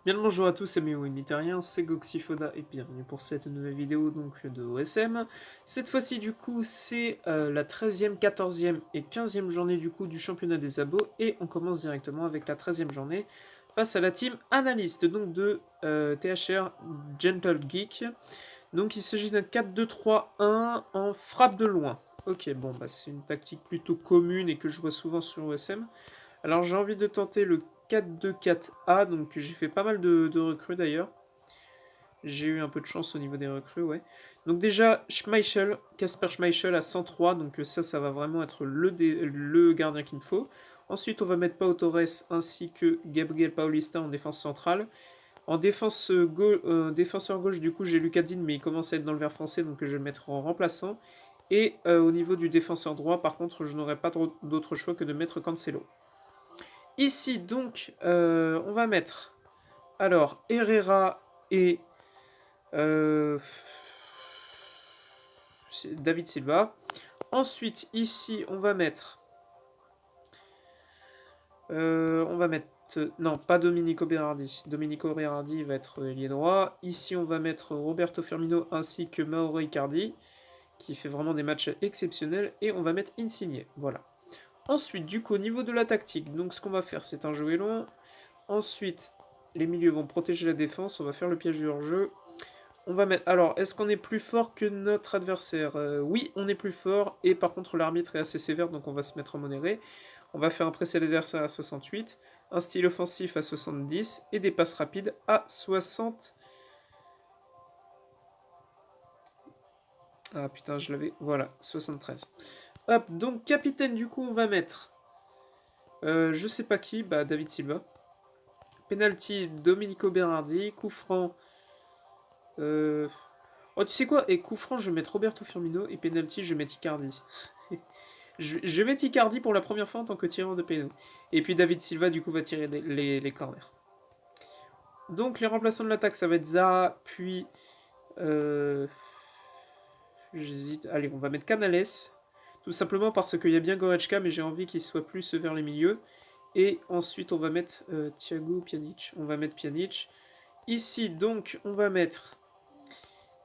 Bien le bonjour à tous amis Winitariens, c'est Goxifoda et bienvenue pour cette nouvelle vidéo donc de OSM. Cette fois-ci du coup c'est la 13e, 14e et 15e journée du coup du championnat des abos et on commence directement avec la 13e journée face à la team analyste donc de THR Gentle Geek. Donc il s'agit d'un 4-2-3-1 en frappe de loin. Ok bon bah c'est une tactique plutôt commune et que je vois souvent sur OSM. Alors j'ai envie de tenter le 4-2-4-A, donc j'ai fait pas mal de recrues d'ailleurs. J'ai eu un peu de chance au niveau des recrues, ouais. Donc déjà, Schmeichel, Kasper Schmeichel à 103, donc ça va vraiment être le gardien qu'il me faut. Ensuite, on va mettre Pau Torres ainsi que Gabriel Paulista en défense centrale. En défenseur gauche, du coup, j'ai Lucas Digne, mais il commence à être dans le vert français, donc je vais le mettre en remplaçant. Et au niveau du défenseur droit, par contre, je n'aurai pas d'autre choix que de mettre Cancelo. Ici, donc, on va mettre alors Herrera et euh, David Silva. Ensuite, ici, on va mettre, non, pas Domenico Berardi. Domenico Berardi va être ailier droit. Ici, on va mettre Roberto Firmino ainsi que Mauro Icardi, qui fait vraiment des matchs exceptionnels. Et on va mettre Insigne. Voilà. Ensuite, du coup, au niveau de la tactique, donc ce qu'on va faire, c'est un jeu long. Ensuite, les milieux vont protéger la défense. On va faire le piège du hors-jeu. On va mettre. Alors, est-ce qu'on est plus fort que notre adversaire? Oui, on est plus fort. Et par contre, l'arbitre est assez sévère, donc on va se mettre à modéré. On va faire un presser l'adversaire à 68, un style offensif à 70 et des passes rapides à 60. Ah putain, je l'avais. Voilà, 73. Hop, donc capitaine, du coup, on va mettre. Je sais pas qui, bah David Silva. Penalty, Domenico Berardi. Coup franc. Euh, Oh, tu sais quoi? Et coup franc, je vais mettre Roberto Firmino. Et penalty, je vais mettre Icardi. Je vais mettre Icardi pour la première fois en tant que tireur de pénal. Et puis David Silva, du coup, va tirer les corners. Donc, les remplaçants de l'attaque, ça va être Zaha, puis. Euh, J'hésite. Allez, on va mettre Canales. Tout simplement parce qu'il y a bien Goretzka, mais j'ai envie qu'il soit plus vers les milieux. Et ensuite, on va mettre Thiago Pjanic. On va mettre Pjanic. Ici, donc, on va mettre.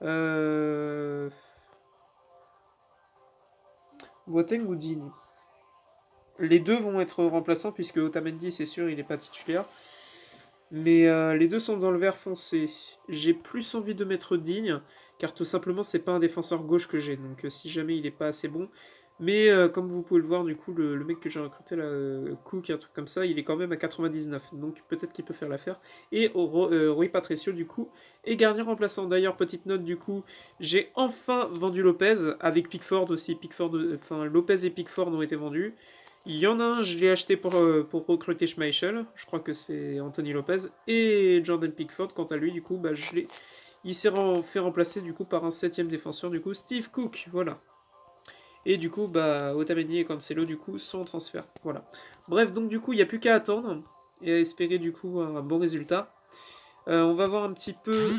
Euh, Boateng ou Digne. Les deux vont être remplaçants puisque Otamendi, c'est sûr, il n'est pas titulaire. Mais les deux sont dans le vert foncé. J'ai plus envie de mettre Digne, car tout simplement, c'est pas un défenseur gauche que j'ai. Donc si jamais il n'est pas assez bon. Mais comme vous pouvez le voir, du coup, le mec que j'ai recruté, là, Cook, un truc comme ça, il est quand même à 99. Donc peut-être qu'il peut faire l'affaire. Et Rui Patricio, du coup, est gardien remplaçant. D'ailleurs, petite note, du coup, j'ai enfin vendu Lopez, avec Pickford aussi. Enfin, Lopez et Pickford ont été vendus. Il y en a un, je l'ai acheté pour recruter Schmeichel. Je crois que c'est Anthony Lopez. Et Jordan Pickford, quant à lui, du coup, bah, il s'est fait remplacer du coup par un septième défenseur, du coup, Steve Cook. Voilà. Et du coup, bah, Otamendi et Cancelo, du coup, sont en transfert. Voilà. Bref, donc du coup, il n'y a plus qu'à attendre et à espérer du coup un bon résultat. On va voir un petit peu.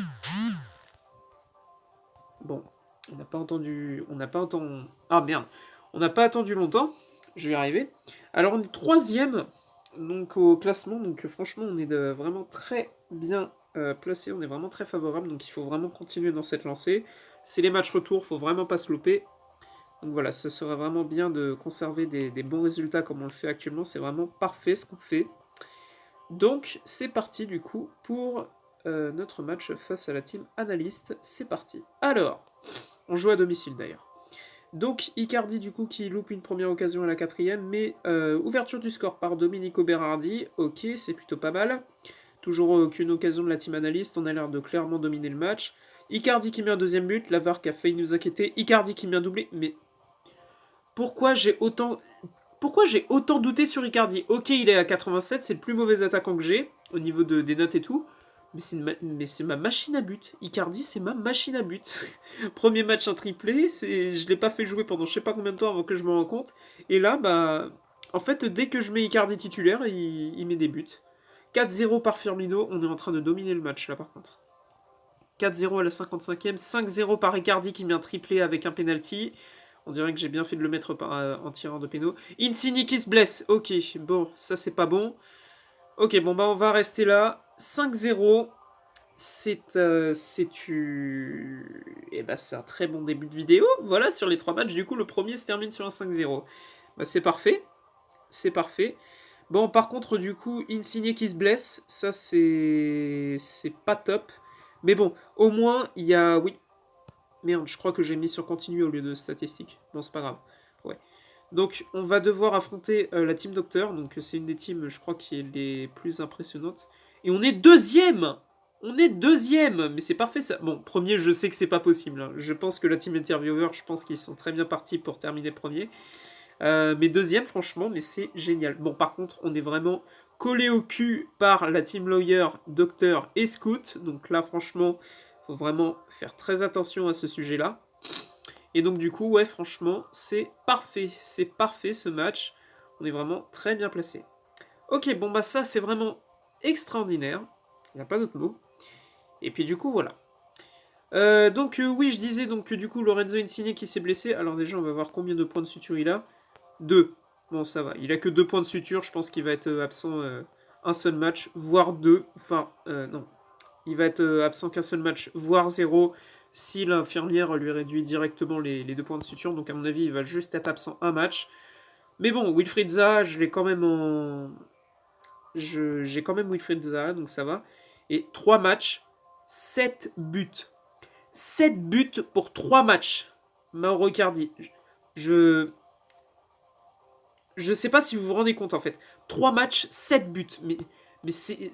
Bon, on n'a pas entendu. On n'a pas entendu. Ah merde. On n'a pas attendu longtemps. Je vais y arriver. Alors, on est troisième donc au classement. Donc, franchement, on est vraiment très bien placé. On est vraiment très favorable. Donc, il faut vraiment continuer dans cette lancée. C'est les matchs retour. Faut vraiment pas se louper. Donc, voilà, ça serait vraiment bien de conserver des bons résultats comme on le fait actuellement. C'est vraiment parfait ce qu'on fait. Donc, c'est parti du coup pour notre match face à la team analyste. C'est parti. Alors. On joue à domicile d'ailleurs. Donc Icardi du coup qui loupe une première occasion à la quatrième, mais ouverture du score par Domenico Berardi. Ok, c'est plutôt pas mal. Toujours aucune occasion de la team analyste, on a l'air de clairement dominer le match. Icardi qui met un deuxième but, la VAR qui a failli nous inquiéter. Icardi qui met un doublé, mais pourquoi j'ai autant... Pourquoi j'ai autant douté sur Icardi? Ok, il est à 87, c'est le plus mauvais attaquant que j'ai, au niveau des notes et tout. Mais c'est ma machine à but. Icardi, c'est ma machine à but. Premier match en triplé, je l'ai pas fait jouer pendant je sais pas combien de temps avant que je me rende compte. Et là, bah, en fait, dès que je mets Icardi titulaire, il met des buts. 4-0 par Firmino, on est en train de dominer le match là par contre. 4-0 à la 55e, 5-0 par Icardi qui met un triplé avec un penalty. On dirait que j'ai bien fait de le mettre en tirant de péno. Insigne qui se blesse. Ok, bon, ça c'est pas bon. Ok, bon bah on va rester là. 5-0. C'est c'est un très bon début de vidéo. Voilà, sur les 3 matchs, du coup, le premier se termine sur un 5-0. Bah, c'est parfait. C'est parfait. Bon, par contre, du coup, Insigne qui se blesse, ça, c'est pas top. Mais bon, au moins, il y a... Oui, merde, je crois que j'ai mis sur continu au lieu de statistiques. Bon, c'est pas grave. Ouais. Donc, on va devoir affronter la Team Docteur. Donc, c'est une des teams, je crois, qui est les plus impressionnantes. Et on est deuxième. On est deuxième. Mais c'est parfait, ça. Bon, premier, je sais que c'est pas possible, hein. Je pense que la Team Interviewer, je pense qu'ils sont très bien partis pour terminer premier. Mais deuxième, franchement, mais c'est génial. Bon, par contre, on est vraiment collé au cul par la Team Lawyer, Docteur et Scout. Donc là, franchement, faut vraiment faire très attention à ce sujet-là. Et donc du coup, ouais, franchement, c'est parfait ce match. On est vraiment très bien placé. Ok, bon bah ça c'est vraiment extraordinaire. Il n'y a pas d'autre mot. Et puis du coup, voilà. Oui, je disais donc que du coup, Lorenzo Insigne qui s'est blessé. Alors déjà, on va voir combien de points de suture il a. 2. Bon, ça va. Il a que 2 points de suture. Je pense qu'il va être absent un seul match, voire 2. Enfin, non. Il va être absent qu'un seul match, voire 0, si l'infirmière lui réduit directement les 2 points de suture. Donc, à mon avis, il va juste être absent un match. Mais bon, Wilfried Zaha, je l'ai quand même en. J'ai quand même Wilfried Zaha, donc ça va. Et 3 matchs, 7 buts. 7 buts pour 3 matchs. Mauro Icardi. Je. Je sais pas si vous vous rendez compte en fait. 3 matchs, 7 buts. Mais c'est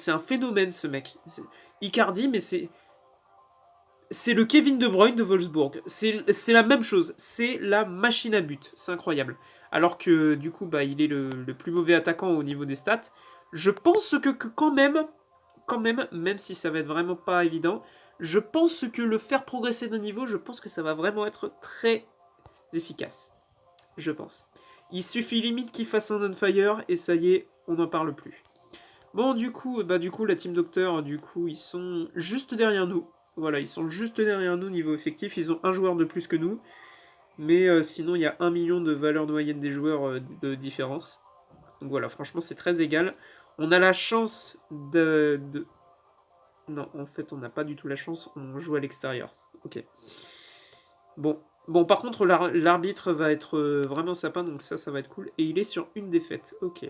un phénomène ce mec. Icardi, mais c'est le Kevin De Bruyne de Wolfsburg. C'est la même chose. C'est la machine à but. C'est incroyable. Alors que du coup, bah, il est le plus mauvais attaquant au niveau des stats. Je pense que quand même si ça va être vraiment pas évident, je pense que le faire progresser d'un niveau, je pense que ça va vraiment être très efficace. Je pense. Il suffit limite qu'il fasse un on fire et ça y est, on n'en parle plus. Bon, du coup, la Team Docteur, du coup, ils sont juste derrière nous. Voilà, ils sont juste derrière nous niveau effectif. Ils ont un joueur de plus que nous. Mais sinon, il y a 1 million de valeur moyenne des joueurs de différence. Donc voilà, franchement, c'est très égal. On a la chance de... Non, en fait, on n'a pas du tout la chance. On joue à l'extérieur. Ok. Bon, par contre, l'arbitre va être vraiment sapin, donc ça va être cool. Et il est sur une défaite. Ok.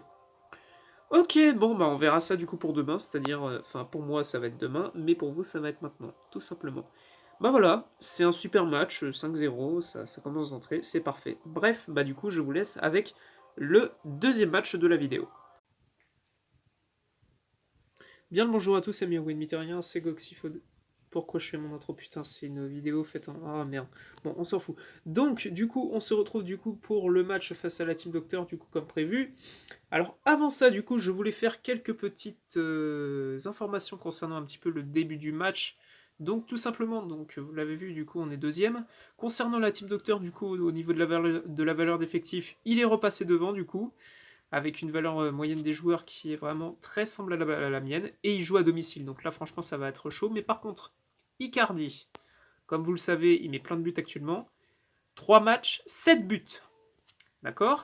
Ok, bon, bah on verra ça du coup pour demain, c'est-à-dire, enfin pour moi ça va être demain, mais pour vous ça va être maintenant, tout simplement. Bah voilà, c'est un super match, 5-0, ça commence d'entrer, c'est parfait. Bref, bah du coup je vous laisse avec le deuxième match de la vidéo. Bien le bonjour à tous, amis Winmiterien, c'est Goxyphode. Pourquoi je fais mon intro? Putain, c'est une vidéo faite en... Ah merde. Bon, on s'en fout. Donc, du coup, on se retrouve du coup pour le match face à la Team Docteur, du coup, comme prévu. Alors, avant ça, du coup, je voulais faire quelques petites informations concernant un petit peu le début du match. Donc, tout simplement, donc, vous l'avez vu, du coup, on est deuxième. Concernant la Team Docteur, du coup, au niveau de la valeur d'effectif, il est repassé devant, du coup, avec une valeur moyenne des joueurs qui est vraiment très semblable à la mienne, et il joue à domicile, donc là franchement ça va être chaud, mais par contre, Icardi, comme vous le savez, il met plein de buts actuellement, 3 matchs, 7 buts, d'accord?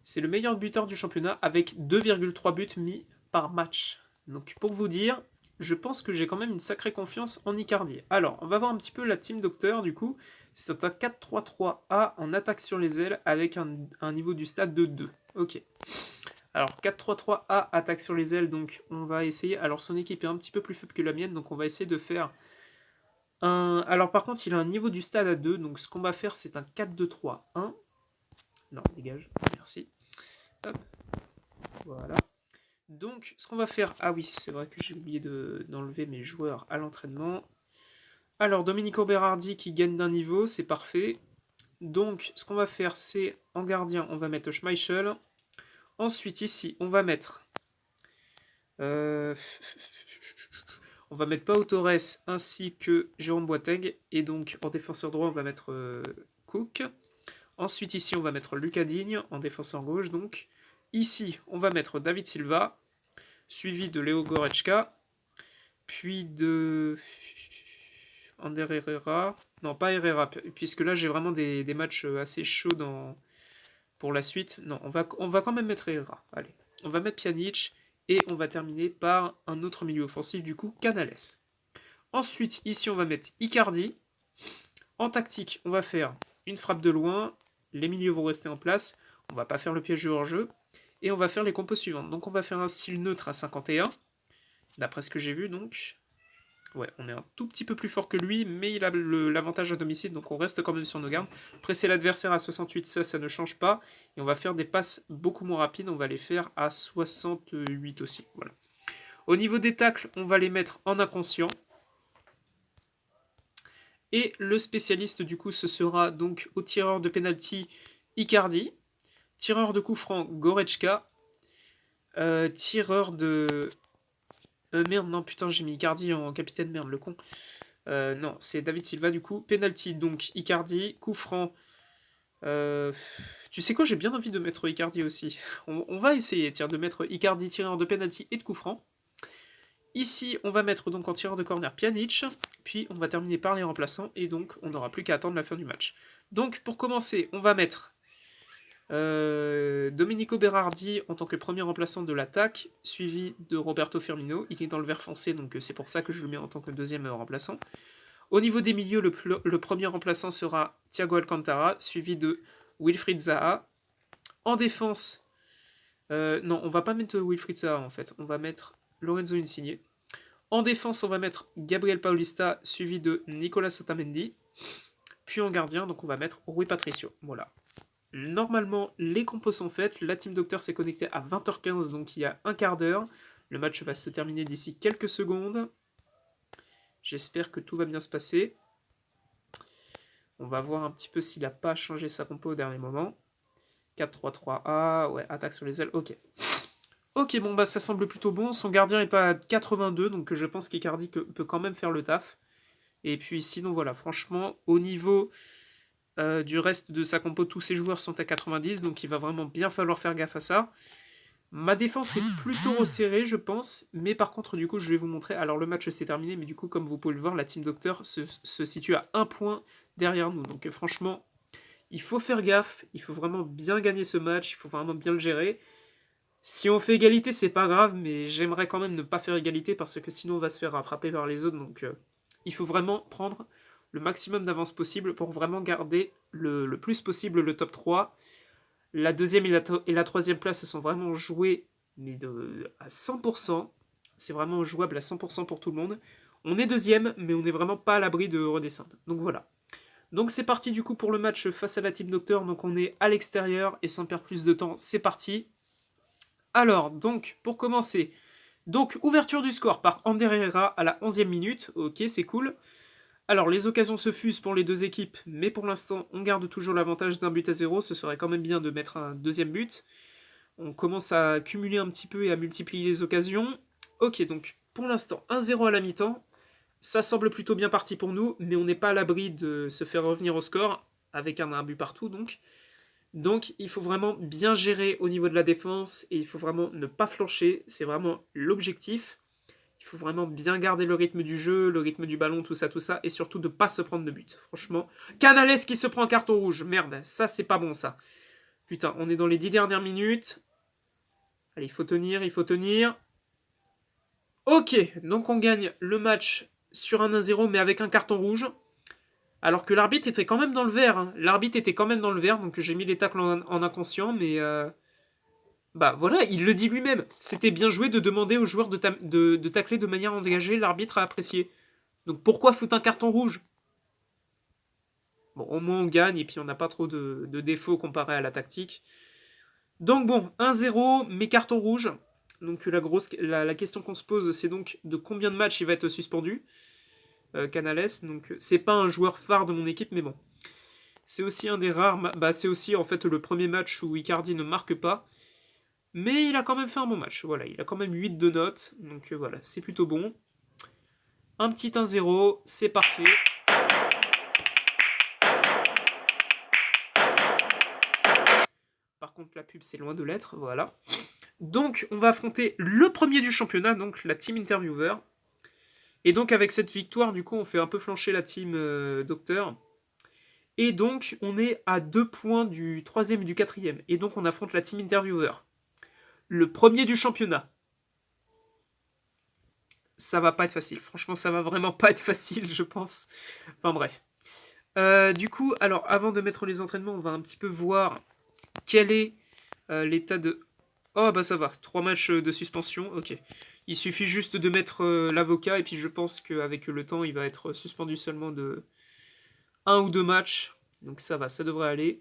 C'est le meilleur buteur du championnat avec 2,3 buts mis par match. Donc pour vous dire, je pense que j'ai quand même une sacrée confiance en Icardi. Alors, on va voir un petit peu la Team Docteur du coup. C'est un 4-3-3-A en attaque sur les ailes avec un niveau du stade de 2. Ok. Alors 4-3-3-A, attaque sur les ailes, donc on va essayer. Alors son équipe est un petit peu plus faible que la mienne, donc on va essayer de faire un... Alors par contre, il a un niveau du stade à 2, donc ce qu'on va faire, c'est un 4-2-3-1. Non, dégage, merci. Hop, voilà. Donc, ce qu'on va faire... Ah oui, c'est vrai que j'ai oublié d'enlever mes joueurs à l'entraînement. Alors, Domenico Berardi qui gagne d'un niveau, c'est parfait. Donc, ce qu'on va faire, c'est en gardien, on va mettre Schmeichel. Ensuite, ici, on va mettre... on va mettre Pau Torres ainsi que Jérôme Boateng. Et donc, en défenseur droit, on va mettre Cook. Ensuite, ici, on va mettre Lucas Digne, en défenseur gauche, donc. Ici, on va mettre David Silva, suivi de Léo Goretzka, puis de Ander Herrera. Non, pas Herrera, puisque là, j'ai vraiment des matchs assez chauds pour la suite. Non, on va quand même mettre Herrera. Allez, on va mettre Pjanic, et on va terminer par un autre milieu offensif, du coup, Canales. Ensuite, ici, on va mettre Icardi. En tactique, on va faire une frappe de loin, les milieux vont rester en place, on va pas faire le piège du hors-jeu, et on va faire les compos suivantes. Donc on va faire un style neutre à 51, d'après ce que j'ai vu donc. Ouais, on est un tout petit peu plus fort que lui, mais il a l'avantage à domicile, donc on reste quand même sur nos gardes. Presser l'adversaire à 68, ça ne change pas. Et on va faire des passes beaucoup moins rapides, on va les faire à 68 aussi. Voilà. Au niveau des tacles, on va les mettre en inconscient. Et le spécialiste, du coup, ce sera donc au tireur de penalty Icardi, tireur de coup franc Goretzka, tireur de... merde, non, putain, j'ai mis Icardi en capitaine, merde, le con. Non, c'est David Silva, du coup. Penalty, donc Icardi, coup franc. Tu sais quoi, j'ai bien envie de mettre Icardi aussi. On va essayer, tiens, de mettre Icardi tireur de penalty et de coup franc. Ici, on va mettre donc en tireur de corner Pjanic, puis on va terminer par les remplaçants, et donc on n'aura plus qu'à attendre la fin du match. Donc pour commencer, on va mettre Domenico Berardi en tant que premier remplaçant de l'attaque, suivi de Roberto Firmino. Il est dans le vert foncé, donc c'est pour ça que je le mets en tant que deuxième remplaçant. Au niveau des milieux, le premier remplaçant sera Thiago Alcantara, suivi de Wilfried Zaha. En défense, non, on va pas mettre Wilfried Zaha en fait, on va mettre Lorenzo Insigne. En défense, on va mettre Gabriel Paulista, suivi de Nicolas Otamendi. Puis en gardien, donc on va mettre Rui Patricio. Voilà. Normalement, les compos sont faites. La Team Docteur s'est connectée à 20h15, donc il y a un quart d'heure. Le match va se terminer d'ici quelques secondes. J'espère que tout va bien se passer. On va voir un petit peu s'il n'a pas changé sa compo au dernier moment. 4-3-3-A, ouais, attaque sur les ailes, ok. Ok, bon, bah ça semble plutôt bon. Son gardien est à 82, donc je pense qu'Icardi peut quand même faire le taf. Et puis sinon, voilà, franchement, au niveau du reste de sa compo, tous ses joueurs sont à 90, donc il va vraiment bien falloir faire gaffe à ça. Ma défense est plutôt resserrée, je pense, mais par contre, du coup, je vais vous montrer. Alors, le match s'est terminé, mais du coup, comme vous pouvez le voir, la Team Docteur se situe à 1 point derrière nous. Donc, franchement, il faut faire gaffe, il faut vraiment bien gagner ce match, il faut vraiment bien le gérer. Si on fait égalité, c'est pas grave, mais j'aimerais quand même ne pas faire égalité parce que sinon on va se faire rattraper par les autres. Donc il faut vraiment prendre le maximum d'avance possible pour vraiment garder le plus possible le top 3. La deuxième et la troisième place sont vraiment jouées mais à 100%. C'est vraiment jouable à 100% pour tout le monde. On est deuxième, mais on n'est vraiment pas à l'abri de redescendre. Donc voilà. Donc c'est parti du coup pour le match face à la Team Docteur. Donc on est à l'extérieur et sans perdre plus de temps, c'est parti. Alors, donc, pour commencer, donc ouverture du score par Ander Herrera à la 11e minute. Ok, c'est cool. Alors, les occasions se fusent pour les deux équipes, mais pour l'instant, on garde toujours l'avantage d'un but à 0. Ce serait quand même bien de mettre un deuxième but. On commence à cumuler un petit peu et à multiplier les occasions. Ok, donc, pour l'instant, 1-0 à la mi-temps. Ça semble plutôt bien parti pour nous, mais on n'est pas à l'abri de se faire revenir au score, avec un but partout, donc. Donc il faut vraiment bien gérer au niveau de la défense et il faut vraiment ne pas flancher, c'est vraiment l'objectif. Il faut vraiment bien garder le rythme du jeu, le rythme du ballon, tout ça, et surtout de ne pas se prendre de but. Franchement, Canales qui se prend un carton rouge, merde, ça c'est pas bon ça. Putain, on est dans les 10 dernières minutes. Allez, il faut tenir, il faut tenir. Ok, donc on gagne le match sur un 1-0 mais avec un carton rouge. Alors que l'arbitre était quand même dans le vert. Hein. L'arbitre était quand même dans le vert, donc j'ai mis les tacles en inconscient, mais bah voilà, il le dit lui-même. C'était bien joué de demander aux joueurs de tacler de manière engagée, l'arbitre a apprécié. Donc pourquoi foutre un carton rouge? Bon, au moins on gagne, et puis on n'a pas trop de défauts comparé à la tactique. Donc bon, 1-0, mais carton rouge. Donc la question qu'on se pose, c'est donc de combien de matchs il va être suspendu. Canales, donc c'est pas un joueur phare de mon équipe, mais bon. C'est aussi un des rares... c'est aussi en fait le premier match où Icardi ne marque pas. Mais il a quand même fait un bon match. Voilà, il a quand même 8 de notes. Donc voilà, c'est plutôt bon. Un petit 1-0, c'est parfait. Par contre, la pub, c'est loin de l'être. Voilà. Donc, on va affronter le premier du championnat, donc la Team Interviewer. Et donc, avec cette victoire, du coup, on fait un peu flancher la Team Docteur. Et donc, on est à 2 points du 3e et du 4e. Et donc, on affronte la Team Interviewer. le premier du championnat. Ça va pas être facile. Franchement, ça va vraiment pas être facile, je pense. Enfin bref. Du coup, alors avant de mettre les entraînements, on va un petit peu voir quel est l'état de... Oh bah ça va, 3 matchs de suspension, ok. Il suffit juste de mettre l'avocat et puis je pense qu'avec le temps, il va être suspendu seulement de 1 ou 2 matchs. Donc ça va, ça devrait aller.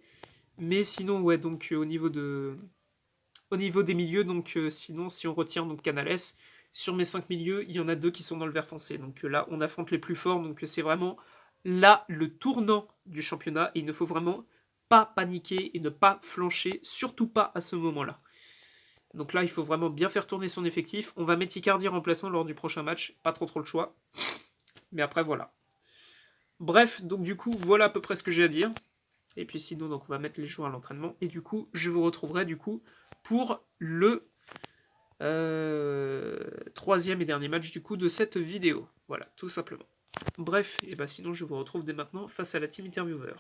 Mais sinon, ouais, donc au niveau des milieux, donc sinon, si on retire donc Canales, sur mes 5 milieux, il y en a 2 qui sont dans le vert foncé. Donc là, on affronte les plus forts. Donc c'est vraiment là le tournant du championnat. Et il ne faut vraiment pas paniquer et ne pas flancher, surtout pas à ce moment-là. Donc là, il faut vraiment bien faire tourner son effectif. On va mettre Icardi remplaçant lors du prochain match. Pas trop le choix. Mais après, voilà. Bref, donc du coup, voilà à peu près ce que j'ai à dire. Et puis sinon, donc on va mettre les joueurs à l'entraînement. Et du coup, je vous retrouverai du coup pour le troisième et dernier match du coup de cette vidéo. Voilà, tout simplement. Bref, et bah sinon je vous retrouve dès maintenant face à la team interviewer.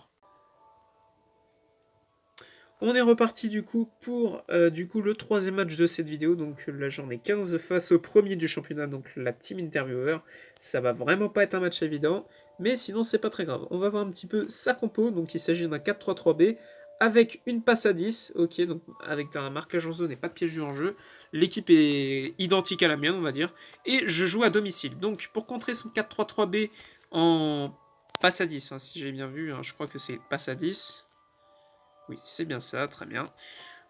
On est reparti du coup pour le troisième match de cette vidéo, donc la journée 15 face au premier du championnat, donc la team interviewer. Ça va vraiment pas être un match évident, mais sinon c'est pas très grave. On va voir un petit peu sa compo, donc il s'agit d'un 4-3-3-B avec une passe à 10, ok, donc avec un marquage en zone et pas de piège du hors-jeu. L'équipe est identique à la mienne, on va dire, et je joue à domicile. Donc pour contrer son 4-3-3-B en passe à 10, hein, si j'ai bien vu, hein, je crois que c'est passe à 10. Oui, c'est bien ça, très bien.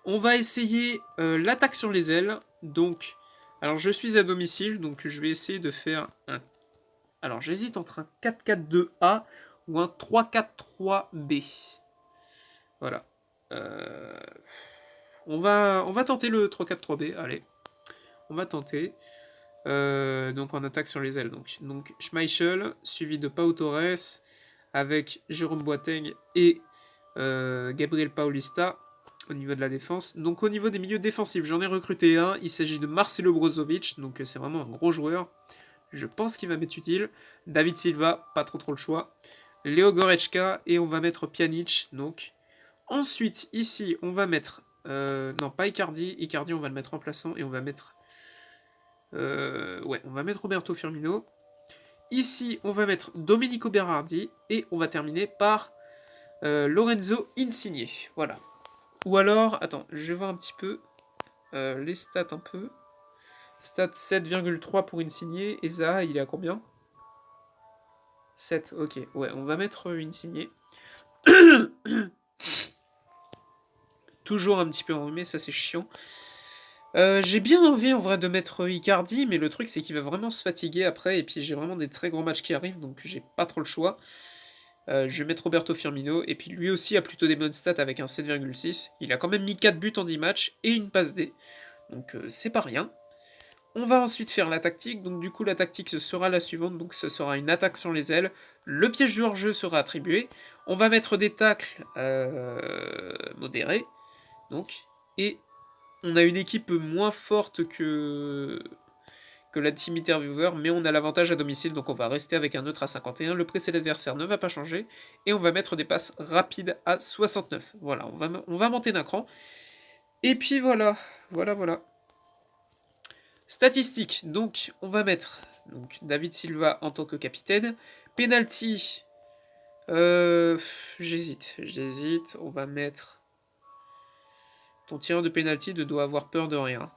On va essayer l'attaque sur les ailes. Donc, alors je suis à domicile, donc je vais essayer de faire un... Alors j'hésite entre un 4-4-2-A ou un 3-4-3-B. Voilà. On va tenter le 3-4-3-B, allez. On va tenter. Donc en attaque sur les ailes. Donc Schmeichel, suivi de Pau Torres, avec Jérôme Boateng et Gabriel Paulista au niveau de la défense. Donc au niveau des milieux défensifs, j'en ai recruté un. Il s'agit de Marcelo Brozovic, donc c'est vraiment un gros joueur. Je pense qu'il va m'être utile. David Silva, pas trop le choix. Léo Goretzka et on va mettre Pjanic. Donc ensuite ici on va mettre non pas Icardi. Icardi on va le mettre remplaçant et on va mettre on va mettre Roberto Firmino. Ici on va mettre Domenico Berardi et on va terminer par Lorenzo Insigne, voilà. Ou alors, attends, je vais voir un petit peu les stats un peu. Stats 7,3 pour Insigne, et Zaha, il est à combien? 7, ok, ouais, on va mettre Insigne. Toujours un petit peu enrhumé, ça c'est chiant. J'ai bien envie en vrai de mettre Icardi, mais le truc c'est qu'il va vraiment se fatiguer après, et puis j'ai vraiment des très gros matchs qui arrivent, donc j'ai pas trop le choix. Je vais mettre Roberto Firmino, et puis lui aussi a plutôt des bonnes stats avec un 7,6. Il a quand même mis 4 buts en 10 matchs et une passe D. Donc c'est pas rien. On va ensuite faire la tactique. Donc du coup la tactique ce sera la suivante. Donc ce sera une attaque sur les ailes. Le piège du hors-jeu sera attribué. On va mettre des tacles modérés. Donc, et on a une équipe moins forte que la team interviewer, mais on a l'avantage à domicile, donc on va rester avec un neutre à 51. Le précédent adversaire ne va pas changer. Et on va mettre des passes rapides à 69. Voilà, on va monter d'un cran. Et puis voilà, voilà. Statistiques, donc on va mettre David Silva en tant que capitaine. Penalty, j'hésite. On va mettre... Ton tireur de penalty ne doit avoir peur de rien.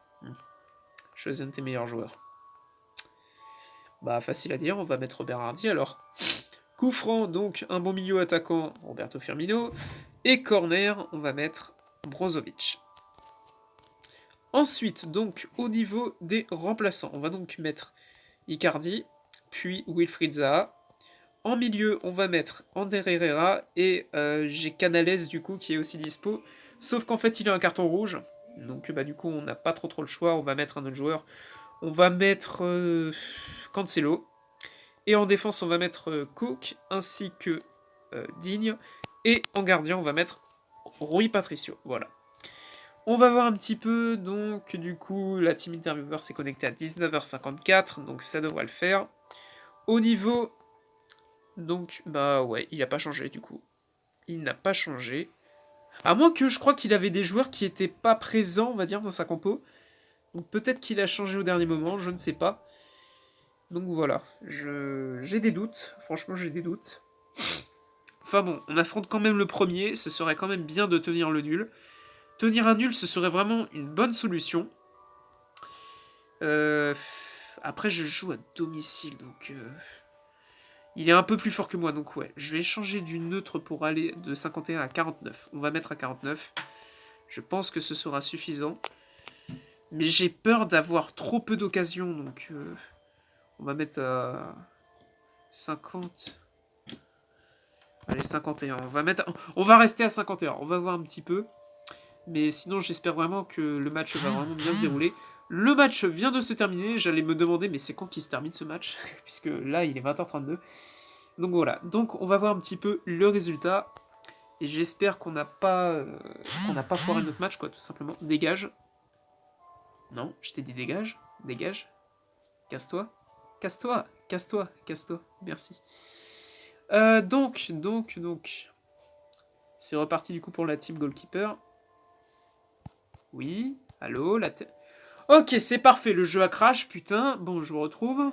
Choisis un de tes meilleurs joueurs. Bah facile à dire, on va mettre Berardi alors. Coup franc, donc un bon milieu attaquant, Roberto Firmino. Et corner, on va mettre Brozovic. Ensuite, donc, au niveau des remplaçants, on va donc mettre Icardi, puis Wilfried Zaha. En milieu, on va mettre Ander Herrera et j'ai Canales du coup qui est aussi dispo. Sauf qu'en fait, il a un carton rouge. Donc bah du coup, on n'a pas trop le choix. On va mettre un autre joueur. On va mettre Cancelo. Et en défense, on va mettre Cook ainsi que Digne. Et en gardien, on va mettre Rui Patricio. Voilà. On va voir un petit peu, donc du coup la team interviewer s'est connectée à 19h54, donc ça devrait le faire. Au niveau, donc bah ouais, il n'a pas changé du coup. Il n'a pas changé. À moins que je crois qu'il avait des joueurs qui n'étaient pas présents, on va dire, dans sa compo. Donc peut-être qu'il a changé au dernier moment, je ne sais pas. Donc voilà, j'ai des doutes. Franchement, j'ai des doutes. Enfin bon, on affronte quand même le premier. Ce serait quand même bien de tenir le nul. Tenir un nul, ce serait vraiment une bonne solution. Après, je joue à domicile, donc... il est un peu plus fort que moi, donc ouais. Je vais changer du neutre pour aller de 51 à 49. On va mettre à 49. Je pense que ce sera suffisant. Mais j'ai peur d'avoir trop peu d'occasions, donc... on va mettre à 50. Allez, 51. On va rester à 51. On va voir un petit peu. Mais sinon, j'espère vraiment que le match va vraiment bien se dérouler. Le match vient de se terminer. J'allais me demander, mais c'est quand qu'il se termine ce match? Puisque là, il est 20h32. Donc voilà. Donc, on va voir un petit peu le résultat. Et j'espère qu'on n'a pas foiré notre match, quoi, tout simplement. Dégage. Non, je t'ai dit dégage. Dégage. Casse-toi. Casse-toi. Casse-toi. Casse-toi. Merci. Donc. C'est reparti du coup pour la team goalkeeper. Oui. Allô, la tête. Ok, c'est parfait, le jeu a crash, putain. Bon, je vous retrouve.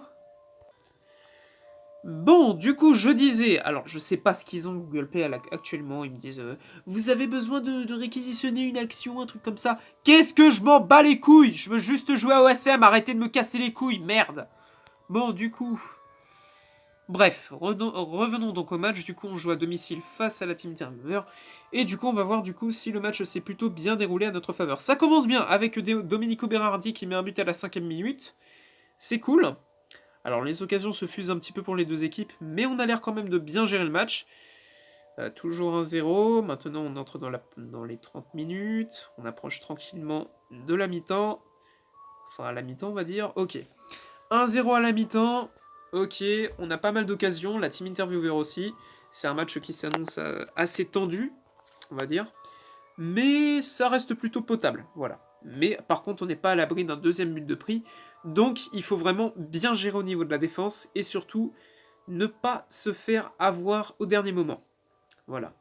Bon, du coup, je disais, alors je sais pas ce qu'ils ont Google Play actuellement, ils me disent vous avez besoin de réquisitionner une action, un truc comme ça. Qu'est-ce que je m'en bats les couilles? Je veux juste jouer à OSM, arrêtez de me casser les couilles, merde. Bon, du coup... Bref, revenons donc au match. Du coup, on joue à domicile face à la team Interviewer. Et du coup, on va voir du coup si le match s'est plutôt bien déroulé à notre faveur. Ça commence bien avec Domenico Berardi qui met un but à la 5e minute. C'est cool. Alors, les occasions se fusent un petit peu pour les deux équipes, mais on a l'air quand même de bien gérer le match. Toujours 1-0. Maintenant, on entre dans les 30 minutes. On approche tranquillement de la mi-temps. Enfin, à la mi-temps, on va dire. Ok. 1-0 à la mi-temps. Ok, on a pas mal d'occasions, la team interviewer aussi. C'est un match qui s'annonce assez tendu, on va dire. Mais ça reste plutôt potable, voilà. Mais par contre, on n'est pas à l'abri d'un deuxième but de prix. Donc, il faut vraiment bien gérer au niveau de la défense. Et surtout, ne pas se faire avoir au dernier moment. Voilà.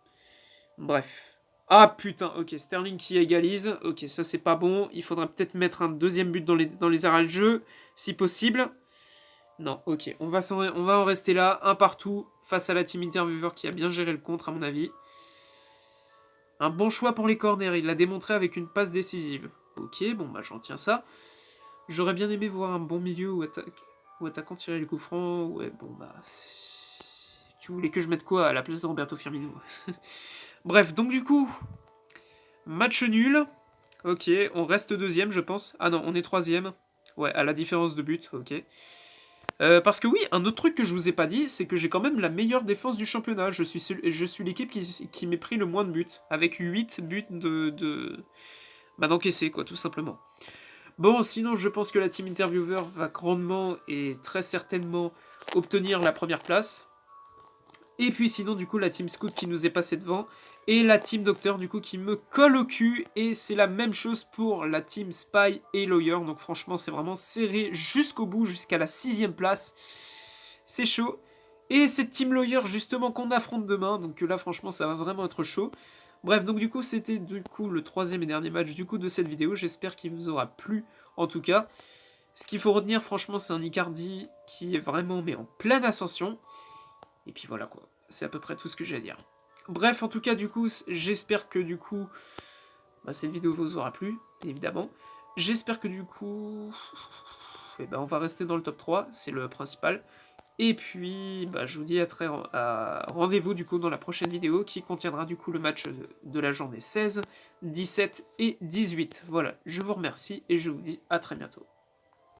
Bref. Ah putain, ok, Sterling qui égalise. Ok, ça c'est pas bon. Il faudra peut-être mettre un deuxième but dans les arrêts de jeu, si possible. Non, ok, on va en rester là, un partout, face à la team interviewer qui a bien géré le contre, à mon avis. Un bon choix pour les corners, il l'a démontré avec une passe décisive. Ok, bon, bah j'en tiens ça. J'aurais bien aimé voir un bon milieu ou attaquant tirer le coup franc. Ouais, bon, bah... Tu voulais que je mette quoi à la place de Roberto Firmino? Bref, donc du coup, match nul. Ok, on reste deuxième, je pense. Ah non, on est troisième. Ouais, à la différence de but, ok. Parce que oui, un autre truc que je vous ai pas dit, c'est que j'ai quand même la meilleure défense du championnat. Je suis l'équipe qui m'ait pris le moins de buts, avec 8 buts d'encaisser, quoi, tout simplement. Bon, sinon, je pense que la team interviewer va grandement et très certainement obtenir la première place. Et puis sinon, du coup, la team scout qui nous est passée devant. Et la team docteur, du coup, qui me colle au cul. Et c'est la même chose pour la team spy et lawyer. Donc franchement, c'est vraiment serré jusqu'au bout, jusqu'à la 6e place. C'est chaud. Et cette team lawyer, justement, qu'on affronte demain. Donc là, franchement, ça va vraiment être chaud. Bref, donc du coup, c'était du coup le 3e et dernier match du coup de cette vidéo. J'espère qu'il vous aura plu, en tout cas. Ce qu'il faut retenir, franchement, c'est un Icardi qui est vraiment mais en pleine ascension. Et puis voilà quoi, c'est à peu près tout ce que j'ai à dire. Bref, en tout cas, du coup, j'espère que du coup, cette vidéo vous aura plu, évidemment. J'espère que du coup, on va rester dans le top 3, c'est le principal. Et puis, je vous dis à rendez-vous du coup dans la prochaine vidéo qui contiendra du coup le match de la journée 16, 17 et 18. Voilà, je vous remercie et je vous dis à très bientôt.